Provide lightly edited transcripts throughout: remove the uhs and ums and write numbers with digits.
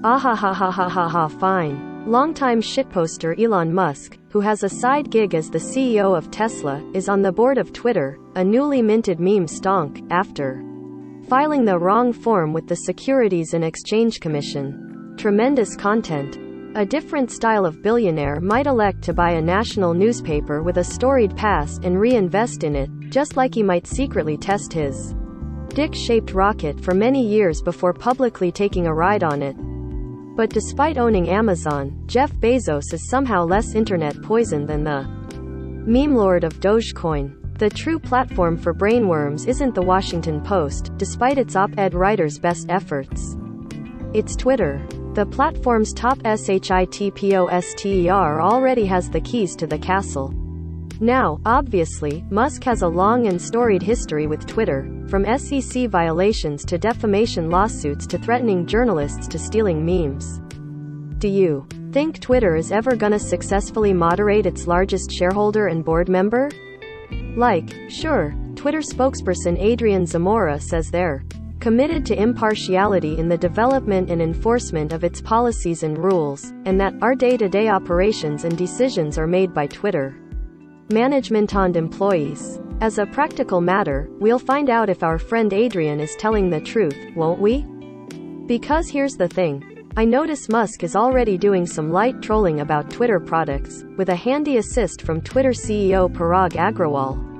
Ahahahahaha fine. Longtime shitposter Elon Musk, who has a side gig as the CEO of Tesla, is on the board of Twitter, a newly minted meme stonk, after filing the wrong form with the Securities and Exchange Commission. Tremendous content. A different style of billionaire might elect to buy a national newspaper with a storied past and reinvest in it, just like he might secretly test his dick-shaped rocket for many years before publicly taking a ride on it. But despite owning Amazon, Jeff Bezos is somehow less internet poison than the meme lord of Dogecoin. The true platform for brainworms isn't the Washington Post, despite its op-ed writer's best efforts. It's Twitter. The platform's top shitposter already has the keys to the castle. Now, obviously, Musk has a long and storied history with Twitter, from SEC violations to defamation lawsuits to threatening journalists to stealing memes. Do you think Twitter is ever gonna successfully moderate its largest shareholder and board member? Sure, Twitter spokesperson Adrian Zamora says they're committed to impartiality in the development and enforcement of its policies and rules, and that our day-to-day operations and decisions are made by Twitter management and employees. As a practical matter, we'll find out if our friend Adrian is telling the truth, won't we? Because here's the thing. I notice Musk is already doing some light trolling about Twitter products, with a handy assist from Twitter CEO Parag Agrawal.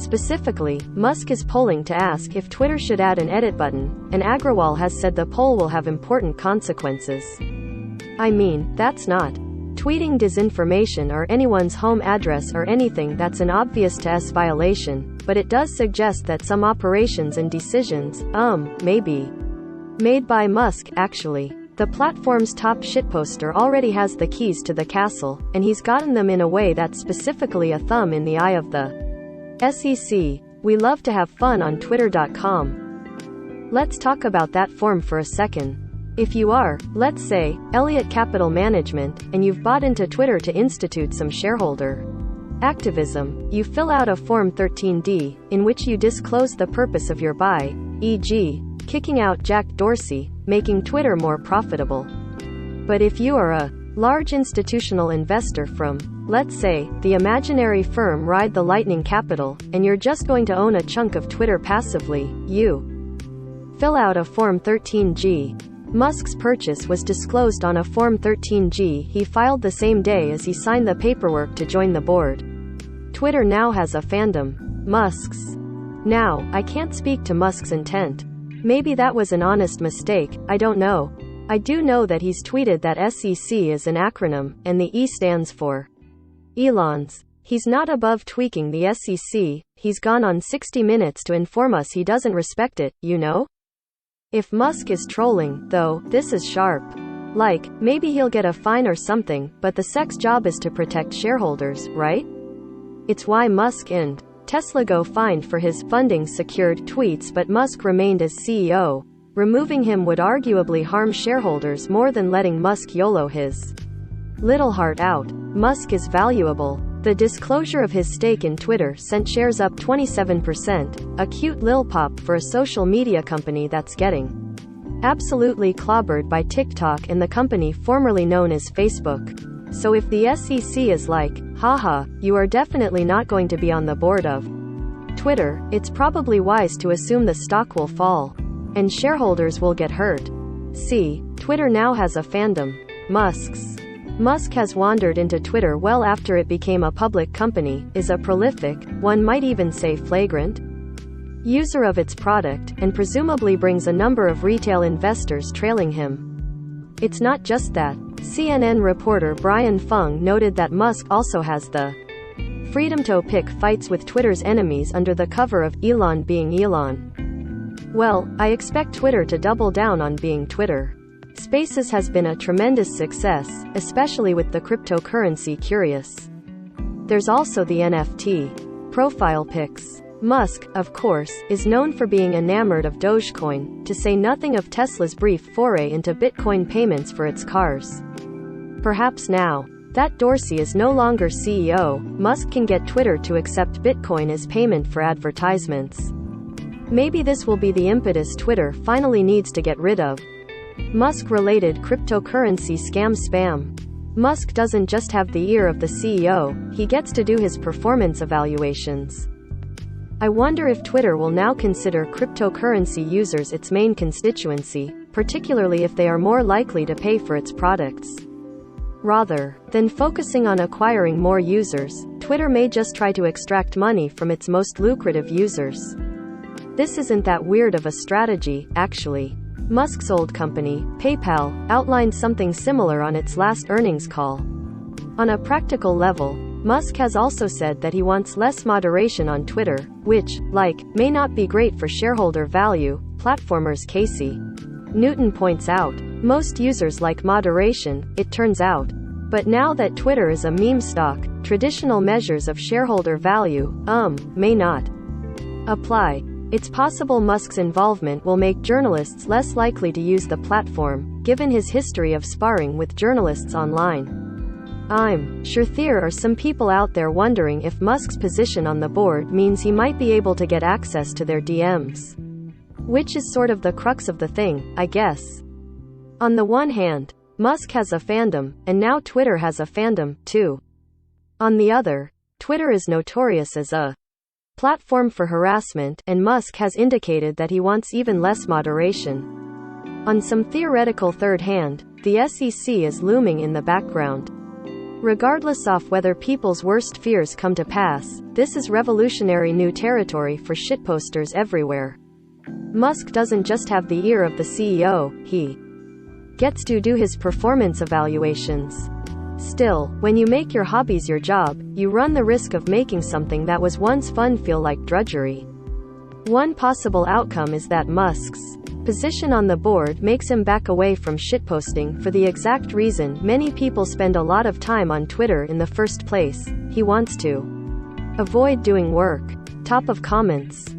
Specifically, Musk is polling to ask if Twitter should add an edit button, and Agrawal has said the poll will have important consequences. I mean, that's not tweeting disinformation or anyone's home address or anything that's an obvious TS violation, but it does suggest that some operations and decisions, may be made by Musk, actually. The platform's top shitposter already has the keys to the castle, and he's gotten them in a way that's specifically a thumb in the eye of the SEC. We love to have fun on Twitter.com. Let's talk about that form for a second. If you are, let's say, Elliott Capital Management, and you've bought into Twitter to institute some shareholder activism, you fill out a Form 13D, in which you disclose the purpose of your buy, e.g., kicking out Jack Dorsey, making Twitter more profitable. But if you are a large institutional investor from, let's say, the imaginary firm Ride the Lightning Capital, and you're just going to own a chunk of Twitter passively, you fill out a Form 13G. Musk's purchase was disclosed on a Form 13G he filed the same day as he signed the paperwork to join the board. Twitter now has a fandom. Musk's. Now, I can't speak to Musk's intent. Maybe that was an honest mistake, I don't know. I do know that he's tweeted that SEC is an acronym, and the E stands for Elon's. He's not above tweaking the SEC, he's gone on 60 Minutes to inform us he doesn't respect it, you know? If Musk is trolling, though, this is sharp. Maybe he'll get a fine or something, but the SEC's job is to protect shareholders, right? It's why Musk and Tesla go fined for his funding-secured tweets, but Musk remained as CEO. Removing him would arguably harm shareholders more than letting Musk YOLO his little heart out. Musk is valuable. The disclosure of his stake in Twitter sent shares up 27%, a cute lil pop for a social media company that's getting absolutely clobbered by TikTok and the company formerly known as Facebook. So if the SEC is haha, you are definitely not going to be on the board of Twitter, it's probably wise to assume the stock will fall. And shareholders will get hurt. See, Twitter now has a fandom. Musk has wandered into Twitter well after it became a public company, is a prolific, one might even say flagrant, user of its product, and presumably brings a number of retail investors trailing him. It's not just that. CNN reporter Brian Fung noted that Musk also has the freedom to pick fights with Twitter's enemies under the cover of Elon being Elon. Well, I expect Twitter to double down on being Twitter. Spaces has been a tremendous success, especially with the cryptocurrency curious. There's also the NFT profile pics. Musk, of course, is known for being enamored of Dogecoin, to say nothing of Tesla's brief foray into Bitcoin payments for its cars. Perhaps now that Dorsey is no longer CEO, Musk can get Twitter to accept Bitcoin as payment for advertisements. Maybe this will be the impetus Twitter finally needs to get rid of Musk-related cryptocurrency scam spam. Musk doesn't just have the ear of the CEO, he gets to do his performance evaluations. I wonder if Twitter will now consider cryptocurrency users its main constituency, particularly if they are more likely to pay for its products. Rather than focusing on acquiring more users, Twitter may just try to extract money from its most lucrative users. This isn't that weird of a strategy, actually. Musk's old company, PayPal, outlined something similar on its last earnings call. On a practical level, Musk has also said that he wants less moderation on Twitter, which, may not be great for shareholder value. Platformer's Casey Newton points out, most users like moderation, it turns out. But now that Twitter is a meme stock, traditional measures of shareholder value, may not apply. It's possible Musk's involvement will make journalists less likely to use the platform, given his history of sparring with journalists online. I'm sure there are some people out there wondering if Musk's position on the board means he might be able to get access to their DMs. Which is sort of the crux of the thing, I guess. On the one hand, Musk has a fandom, and now Twitter has a fandom, too. On the other, Twitter is notorious as a platform for harassment, and Musk has indicated that he wants even less moderation. On some theoretical third hand, the SEC is looming in the background. Regardless of whether people's worst fears come to pass, this is revolutionary new territory for shitposters everywhere. Musk doesn't just have the ear of the CEO, he gets to do his performance evaluations. Still, when you make your hobbies your job, you run the risk of making something that was once fun feel like drudgery. One possible outcome is that Musk's position on the board makes him back away from shitposting for the exact reason many people spend a lot of time on Twitter in the first place. He wants to avoid doing work. Top of comments.